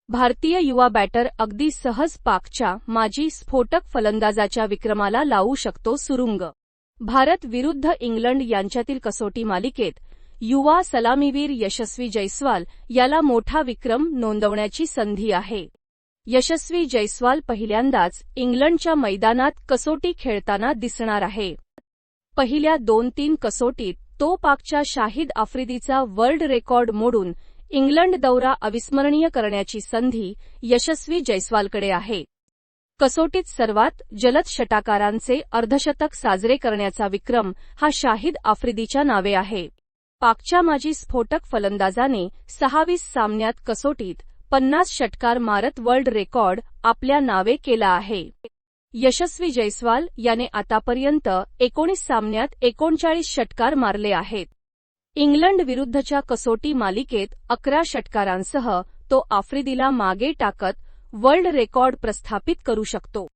Bharatiya Yuva batter अगदी सहज पाकच्या माजी स्फोटक फलंदाजाच्या विक्रमाला लावू शकतो सुरुंग. भारत विरुद्ध इंग्लंड यांच्यातील कसोटी मालिकेत युवा सलामीवीर यशस्वी जयस्वाल याला मोठा विक्रम नोंदवण्याची संधी आहे. यशस्वी जयस्वाल पहिल्यांदाच इंग्लंडच्या मैदानात कसोटी खेळताना दिसणार आहे. पहिल्या 2-3 कसोटीत तो पाकच्या शाहिद आफ्रिदीचा वर्ल्ड रेकॉर्ड मोडून इंग्लंड दौरा अविस्मरणीय करण्याची संधी यशस्वी जयस्वालकडे आहे. कसोटीत सर्वात जलद षटकारांचे अर्धशतक साजरे करण्याचा विक्रम हा शाहिद आफ्रिदीच्या नावे आहे. पाकच्या माजी स्फोटक फलंदाजाने 26 सामन्यात कसोटीत 50 षटकार मारत वर्ल्ड रेकॉर्ड आपल्या नावे केला आहे. यशस्वी जयस्वाल याने आतापर्यंत 19 सामन्यात 39 षटकार मारले आहेत. इंग्लंड विरुद्धच्या कसोटी मालिकेत 11 षटकारांसह तो आफ्रिदीला मागे टाकत वर्ल्ड रेकॉर्ड प्रस्थापित करू शकतो.